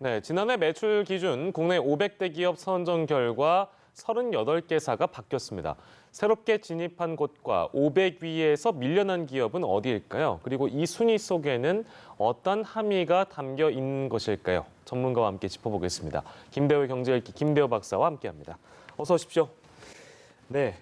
네, 지난해 매출 기준 국내 500대 기업 선정 결과 38개사가 바뀌었습니다. 새롭게 진입한 곳과 500위에서 밀려난 기업은 어디일까요? 그리고 이 순위 속에는 어떤 함의가 담겨 있는 것일까요? 전문가와 함께 짚어보겠습니다. 김대호 경제읽기 김대호 박사와 함께합니다. 어서 오십시오. 네,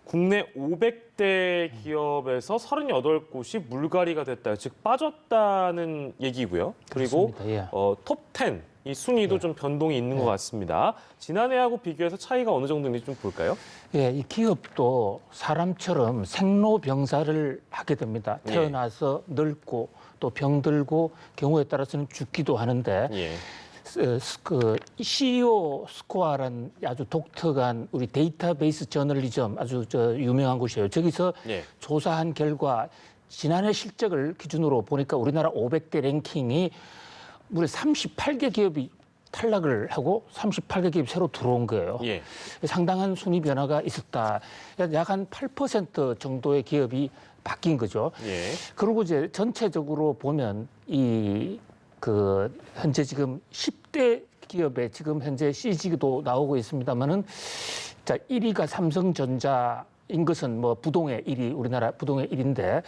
국내 500대 기업에서 38곳이 물갈이가 됐다, 즉 빠졌다는 얘기고요. 그리고 예. 톱10 이 순위도 좀 변동이 있는 것 같습니다. 지난해하고 비교해서 차이가 어느 정도인지 좀 볼까요? 예, 이 기업도 사람처럼 생로병사를 하게 됩니다. 태어나서 늙고 또 병들고 경우에 따라서는 죽기도 하는데 예. 그 CEO 스코어라는 아주 독특한 우리 데이터베이스 저널리즘 아주 유명한 곳이에요. 저기서 예. 조사한 결과 지난해 실적을 기준으로 보니까 우리나라 500대 랭킹이 무려 38개 기업이 탈락을 하고 38개 기업이 새로 들어온 거예요. 예. 상당한 순위 변화가 있었다. 약 한 8% 정도의 기업이 바뀐 거죠. 예. 그리고 이제 전체적으로 보면 현재 지금 10대 기업에 지금 현재 CG도 나오고 있습니다만은 자, 1위가 삼성전자인 것은 뭐 부동의 1위, 우리나라 부동의 1위인데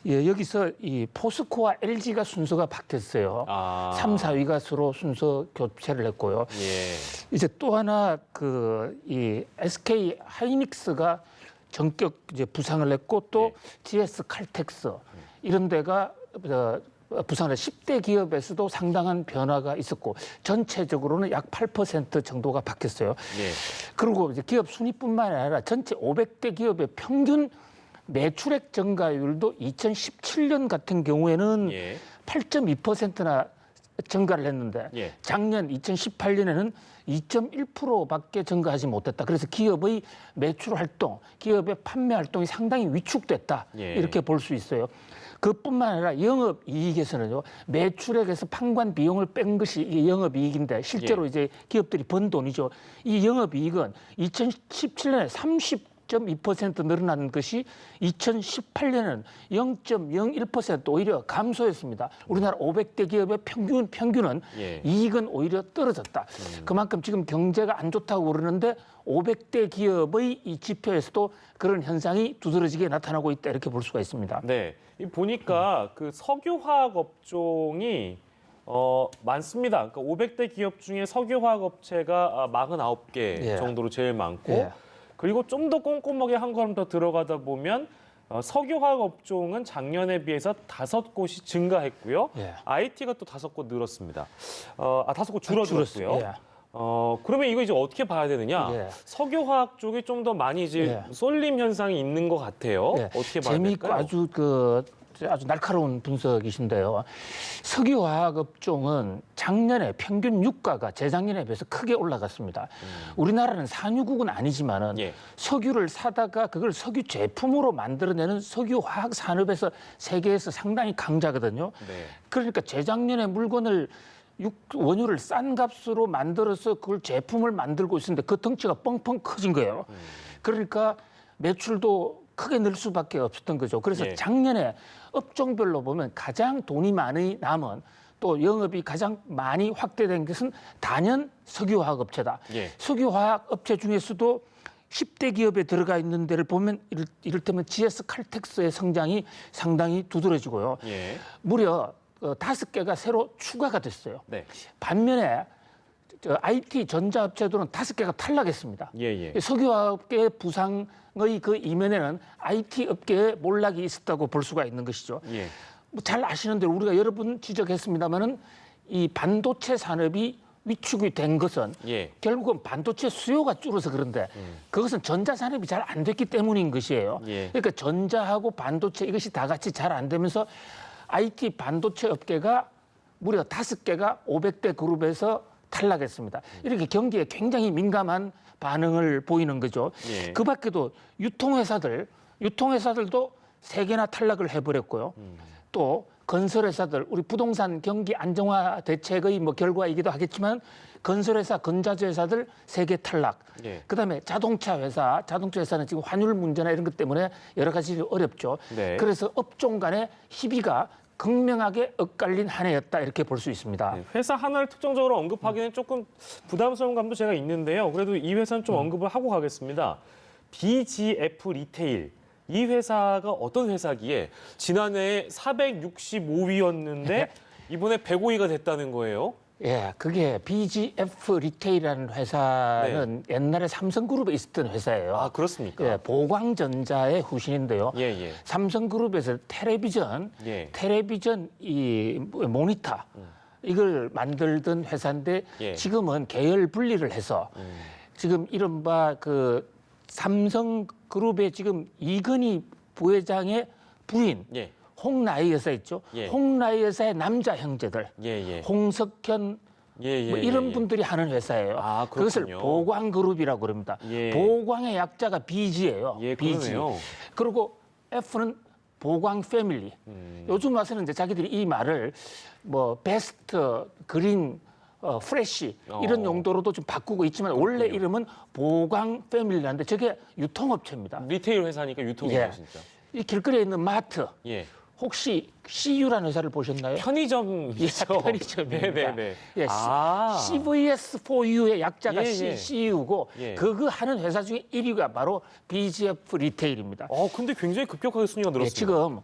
예, 여기서 이 포스코와 LG가 순서가 바뀌었어요. 3, 4위가 서로 순서 교체를 했고요. 예. 이제 또 하나 이 SK 하이닉스가 전격 이제 부상을 했고 또 GS 칼텍스 이런 데가 부산의 10대 기업에서도 상당한 변화가 있었고 전체적으로는 약 8% 정도가 바뀌었어요. 예. 그리고 이제 기업 순위뿐만 아니라 전체 500대 기업의 평균 매출액 증가율도 2017년 같은 경우에는 8.2%나 증가를 했는데 작년 2018년에는 2.1%밖에 증가하지 못했다. 그래서 기업의 매출 활동, 기업의 판매 활동이 상당히 위축됐다. 이렇게 볼 수 있어요. 그뿐만 아니라 영업이익에서는요, 매출액에서 판관 비용을 뺀 것이 이게 영업이익인데 실제로 이제 기업들이 번 돈이죠. 이 영업이익은 2017년에 30.2% 늘어난 것이 2018년에는 0.01% 오히려 감소했습니다. 우리나라 500대 기업의 평균은 이익은 오히려 떨어졌다. 그만큼 지금 경제가 안 좋다고 그러는데 500대 기업의 이 지표에서도 그런 현상이 두드러지게 나타나고 있다, 이렇게 볼 수가 있습니다. 네, 보니까 그 석유화학 업종이 많습니다. 그러니까 500대 기업 중에 석유화학 업체가 49개 정도로 제일 많고 그리고 좀 더 꼼꼼하게 한 걸음 더 들어가다 보면 석유화학 업종은 작년에 비해서 5곳이 증가했고요. IT가 또 5곳 늘었습니다. 5곳 줄어들었고요. 그러면 이거 이제 어떻게 봐야 되느냐? 석유화학 쪽이 좀 더 많이 이제 쏠림 현상이 있는 것 같아요. 어떻게 봐야 재미있고 될까요? 아주 날카로운 분석이신데요. 석유화학 업종은 작년에 평균 유가가 재작년에 비해서 크게 올라갔습니다. 우리나라는 산유국은 아니지만은 석유를 사다가 그걸 석유 제품으로 만들어내는 석유화학 산업에서 세계에서 상당히 강자거든요. 그러니까 재작년에 물건을 원유를 싼 값으로 만들어서 그걸 제품을 만들고 있었는데 그 덩치가 뻥뻥 커진 거예요. 그러니까 매출도 크게 늘 수밖에 없었던 거죠. 그래서 작년에 업종별로 보면 가장 돈이 많이 남은 또 영업이 가장 많이 확대된 것은 단연 석유화학 업체다. 석유화학 업체 중에서도 10대 기업에 들어가 있는 데를 보면 이를테면 GS 칼텍스의 성장이 상당히 두드러지고요. 무려 5개가 새로 추가가 됐어요. 반면에 IT 전자업체들은 5개가 탈락했습니다. 석유화학업계의 부상의 그 이면에는 IT 업계의 몰락이 있었다고 볼 수가 있는 것이죠. 뭐 잘 아시는 대로 우리가 여러 번 지적했습니다마는 이 반도체 산업이 위축이 된 것은 결국은 반도체 수요가 줄어서 그런데 그것은 전자산업이 잘 안 됐기 때문인 것이에요. 그러니까 전자하고 반도체 이것이 다 같이 잘 안 되면서 IT 반도체 업계가 무려 5개가 500대 그룹에서 탈락했습니다. 이렇게 경기에 굉장히 민감한 반응을 보이는 거죠. 그 밖에도 유통회사들도 3개나 탈락을 해버렸고요. 또 건설회사들, 우리 부동산 경기 안정화 대책의 뭐 결과이기도 하겠지만 건설회사, 건자재 회사들 3개 탈락. 그다음에 자동차 회사는 지금 환율 문제나 이런 것 때문에 여러 가지 어렵죠. 그래서 업종 간의 희비가 극명하게 엇갈린 한 해였다 이렇게 볼 수 있습니다. 네, 회사 하나를 특정적으로 언급하기는 조금 부담스러운 감도 제가 있는데요. 그래도 이 회사는 좀 언급을 하고 가겠습니다. BGF 리테일. 이 회사가 어떤 회사기에 지난해 465위였는데 이번에 105위가 됐다는 거예요. 예, 그게 BGF 리테일이라는 회사는 옛날에 삼성그룹에 있었던 회사예요. 아, 그렇습니까? 예, 보광전자의 후신인데요. 예, 예. 삼성그룹에서 텔레비전 이 모니터 이걸 만들던 회사인데 예. 지금은 계열 분리를 해서 지금 이른바 그 삼성그룹의 지금 이건희 부회장의 부인 예. 홍나희 여사 있죠. 예. 홍나희 여사의 남자 형제들, 예. 홍석현 뭐 이런 분들이 하는 회사예요. 아, 그것을 그렇군요. 보광그룹이라고 그럽니다. 예. 보광의 약자가 BG예요. 예, BG. 그러네요. 그리고 F는 보광 패밀리. 요즘 와서는 이제 자기들이 이 말을 뭐 베스트, 그린, 프레쉬 이런 용도로도 좀 바꾸고 있지만 원래 이름은 보광 패밀리라는데 저게 유통업체입니다. 리테일 회사니까 유통이에요, 예. 진짜. 이 길거리에 있는 마트. 예. 혹시 CU라는 회사를 보셨나요? 편의점이죠. 예, 편의점입니다. 네네네. 예, 아. CVS4U의 약자가 예, 예. CU고 예. 그거 하는 회사 중에 1위가 바로 BGF 리테일입니다. 근데 굉장히 급격하게 순위가 예, 늘었습니다. 지금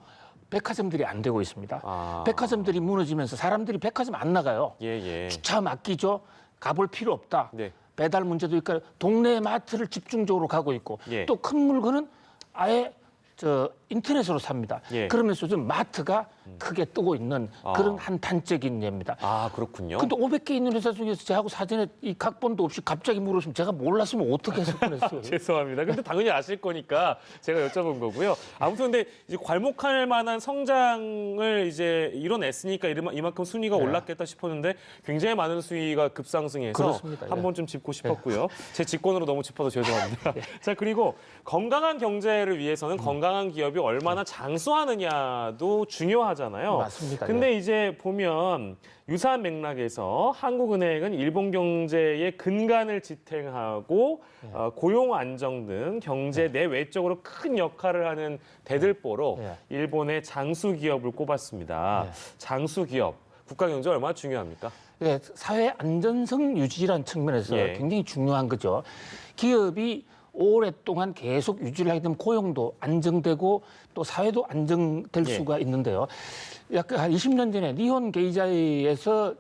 백화점들이 안 되고 있습니다. 아. 백화점들이 무너지면서 사람들이 백화점 안 나가요. 예. 주차 맡기죠. 가볼 필요 없다. 네. 배달 문제도 있고 동네 마트를 집중적으로 가고 있고 예. 또 큰 물건은 아예 인터넷으로 삽니다. 예. 그러면서 좀 마트가 크게 뜨고 있는 그런 한탄적인 예입니다. 아, 그렇군요. 근데 500개 있는 회사 중에서 저하고 사전에 이 각본도 없이 갑자기 물으시면 제가 몰랐으면 어떻게 했을 뻔했어요. 죄송합니다. 근데 당연히 아실 거니까 제가 여쭤본 거고요. 아무튼 근데 이제 괄목할 만한 성장을 이제 이뤄냈으니까 이만큼 순위가 올랐겠다 싶었는데 굉장히 많은 수위가 급상승해서 그렇습니다. 한 예. 번 좀 짚고 싶었고요. 제 직권으로 너무 짚어서 죄송합니다. 자, 그리고 건강한 경제를 위해서는 건강한 기업이 얼마나 장수하느냐도 중요하잖아요. 맞습니다. 근데 이제 보면 유사한 맥락에서 한국은행은 일본 경제의 근간을 지탱하고 고용 안정 등 경제 내외적으로 큰 역할을 하는 대들보로 일본의 장수 기업을 꼽았습니다. 장수 기업, 국가 경제 얼마나 중요합니까? 예, 사회 안전성 유지라는 측면에서 예. 굉장히 중요한 거죠. 기업이 오랫동안 계속 유지를 하게 되면 고용도 안정되고 또 사회도 안정될 예. 수가 있는데요. 약간 한 20년 전에 니혼 게이자이에서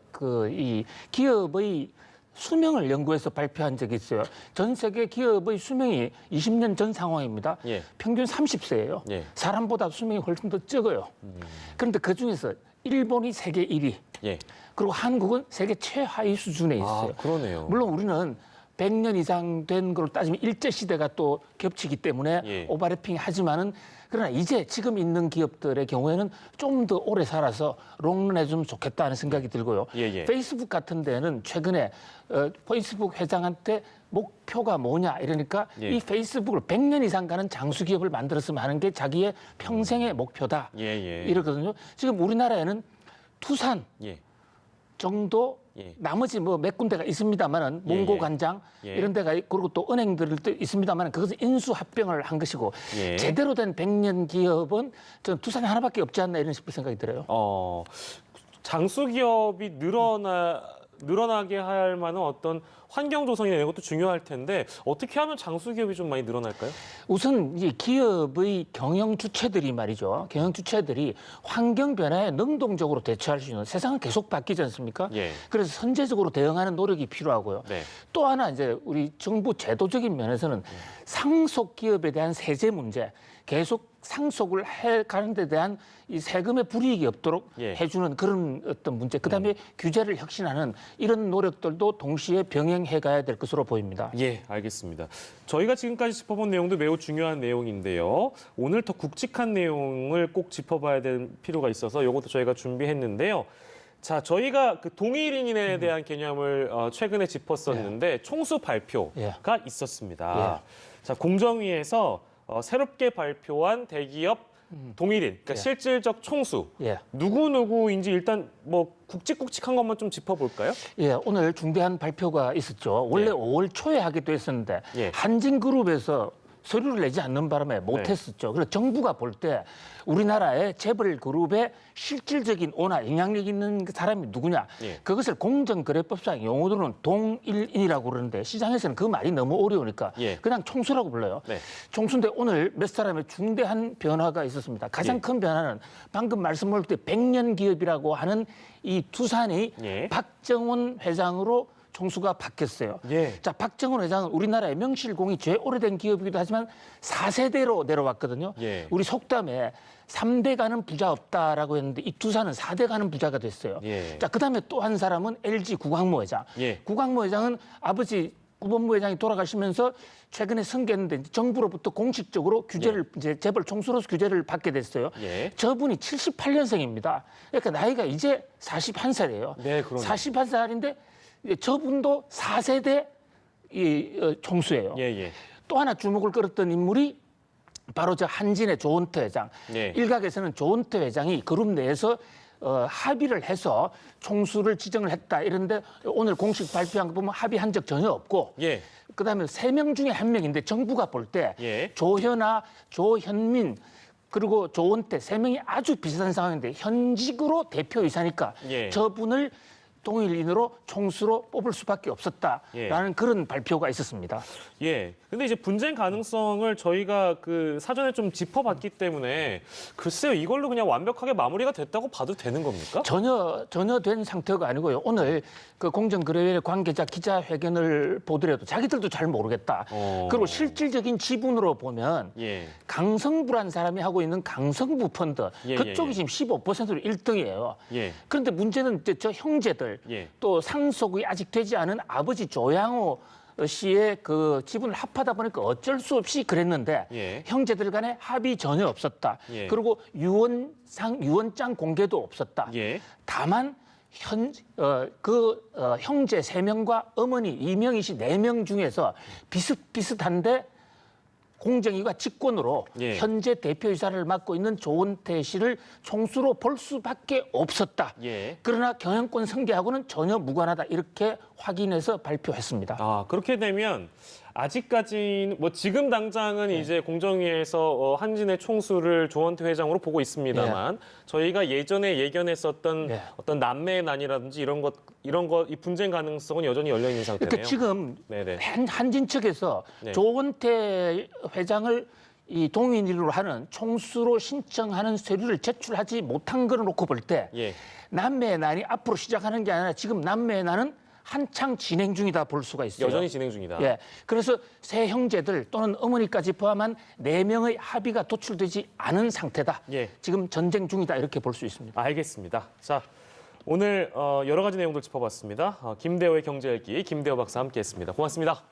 이 기업의 수명을 연구해서 발표한 적이 있어요. 전 세계 기업의 수명이 20년 전 상황입니다. 예. 평균 30세예요. 예. 사람보다 수명이 훨씬 더 적어요. 그런데 그중에서 일본이 세계 1위, 예. 그리고 한국은 세계 최하위 수준에 있어요. 아, 그러네요. 물론 우리는 100년 이상 된 걸로 따지면 일제시대가 또 겹치기 때문에 예. 오버래핑 하지만은 그러나 이제 지금 있는 기업들의 경우에는 좀 더 오래 살아서 롱런 해주면 좋겠다는 생각이 들고요. 예. 페이스북 같은 데는 최근에 페이스북 회장한테 목표가 뭐냐 이러니까 예. 이 페이스북을 100년 이상 가는 장수 기업을 만들었으면 하는 게 자기의 평생의 목표다. 예. 이러거든요. 지금 우리나라에는 투산 예. 정도 예. 나머지 뭐 몇 군데가 있습니다만은 예, 몽고 예. 관장 예. 이런 데가 그리고 또 은행들도 있습니다만은 그것은 인수 합병을 한 것이고 예. 제대로 된 100년 기업은 저는 투산이 하나밖에 없지 않나 이런 싶은 생각이 들어요. 장수 기업이 늘어나게 할 만한 어떤 환경 조성이나 이런 것도 중요할 텐데 어떻게 하면 장수 기업이 좀 많이 늘어날까요? 우선 이 기업의 경영 주체들이 말이죠. 경영 주체들이 환경 변화에 능동적으로 대처할 수 있는 세상은 계속 바뀌지 않습니까? 예. 그래서 선제적으로 대응하는 노력이 필요하고요. 네. 또 하나 이제 우리 정부 제도적인 면에서는 상속 기업에 대한 세제 문제 계속 상속을 해 가는 데 대한 이 세금의 불이익이 없도록 예. 해주는 그런 어떤 문제, 그다음에 규제를 혁신하는 이런 노력들도 동시에 병행해 가야 될 것으로 보입니다. 예, 알겠습니다. 저희가 지금까지 짚어본 내용도 매우 중요한 내용인데요. 오늘 더 굵직한 내용을 꼭 짚어봐야 될 필요가 있어서 이것도 저희가 준비했는데요. 자, 저희가 그 동일인에 대한 개념을 최근에 짚었었는데 총수 발표가 있었습니다. 자, 공정위에서 새롭게 발표한 대기업 동일인, 그러니까 실질적 총수 누구누구인지 일단 뭐 굵직굵직한 것만 좀 짚어볼까요? 예, 오늘 중대한 발표가 있었죠. 원래 5월 초에 하기도 했었는데 예. 한진그룹에서 서류를 내지 않는 바람에 못했었죠. 그래서 정부가 볼 때 우리나라의 재벌 그룹의 실질적인 오나 영향력 있는 사람이 누구냐. 예. 그것을 공정거래법상 용어로는 동일인이라고 그러는데 시장에서는 그 말이 너무 어려우니까 예. 그냥 총수라고 불러요. 네. 총수인데 오늘 몇 사람의 중대한 변화가 있었습니다. 가장 예. 큰 변화는 방금 말씀드릴 때 100년 기업이라고 하는 이 두산이 예. 박정원 회장으로 총수가 바뀌었어요. 예. 자, 박정원 회장은 우리나라의 명실공히 제일 오래된 기업이기도 하지만 4세대로 내려왔거든요. 예. 우리 속담에 3대 가는 부자 없다라고 했는데 이 두산은 4대 가는 부자가 됐어요. 예. 자, 그다음에 또 한 사람은 LG 구광모 회장. 예. 구광모 회장은 아버지 구본무 회장이 돌아가시면서 최근에 승계했는데 정부로부터 공식적으로 규제를 이제 재벌 총수로서 규제를 받게 됐어요. 예. 저분이 78년생입니다. 그러니까 나이가 이제 41살이에요. 네, 그러네요. 41살인데 저분도 4세대 총수예요. 예, 예. 또 하나 주목을 끌었던 인물이 바로 저 한진의 조은태 회장. 예. 일각에서는 조은태 회장이 그룹 내에서 합의를 해서 총수를 지정을 했다 이런데 오늘 공식 발표한 거 보면 합의한 적 전혀 없고 예. 그다음에 3명 중에 1명인데 정부가 볼 때 예. 조현아, 조현민 그리고 조은태 3명이 아주 비슷한 상황인데 현직으로 대표이사니까 예. 저분을 동일인으로 총수로 뽑을 수밖에 없었다라는 예. 그런 발표가 있었습니다. 예. 근데 이제 분쟁 가능성을 저희가 그 사전에 좀 짚어봤기 때문에 글쎄요, 이걸로 그냥 완벽하게 마무리가 됐다고 봐도 되는 겁니까? 전혀 된 상태가 아니고요. 오늘 그 공정거래위원회 관계자 기자회견을 보더라도 자기들도 잘 모르겠다. 그리고 실질적인 지분으로 보면 예. 강성부란 사람이 하고 있는 강성부 펀드 예, 그쪽이 예. 지금 15%로 1등이에요. 예. 그런데 문제는 이제 저 형제들 예. 또 상속이 아직 되지 않은 아버지 조양호 씨의 그 지분을 합하다 보니까 어쩔 수 없이 그랬는데 예. 형제들 간에 합의 전혀 없었다. 예. 그리고 유언장 공개도 없었다. 예. 다만 형제 3명과 어머니 2명이시 4명 중에서 비슷비슷한데 공정위가 직권으로 예. 현재 대표이사를 맡고 있는 조은태 씨를 총수로 볼 수밖에 없었다. 예. 그러나 경영권 승계하고는 전혀 무관하다. 이렇게 확인해서 발표했습니다. 아, 그렇게 되면 아직까지 뭐 지금 당장은 이제 공정위에서 한진의 총수를 조원태 회장으로 보고 있습니다만 저희가 예전에 예견했었던 어떤 남매의 난이라든지 이런 것 이 분쟁 가능성은 여전히 열려 있는 상태네요. 그러니까 지금 네네. 한진 측에서 네. 조원태 회장을 이 동인으로 하는 총수로 신청하는 서류를 제출하지 못한 걸 놓고 볼 때 예. 남매의 난이 앞으로 시작하는 게 아니라 지금 남매의 난은 한창 진행 중이다 볼 수가 있어요. 여전히 진행 중이다. 예. 그래서 세 형제들 또는 어머니까지 포함한 4명의 합의가 도출되지 않은 상태다. 예. 지금 전쟁 중이다 이렇게 볼 수 있습니다. 알겠습니다. 자, 오늘 여러 가지 내용들 짚어봤습니다. 김대호의 경제읽기 김대호 박사 함께했습니다. 고맙습니다.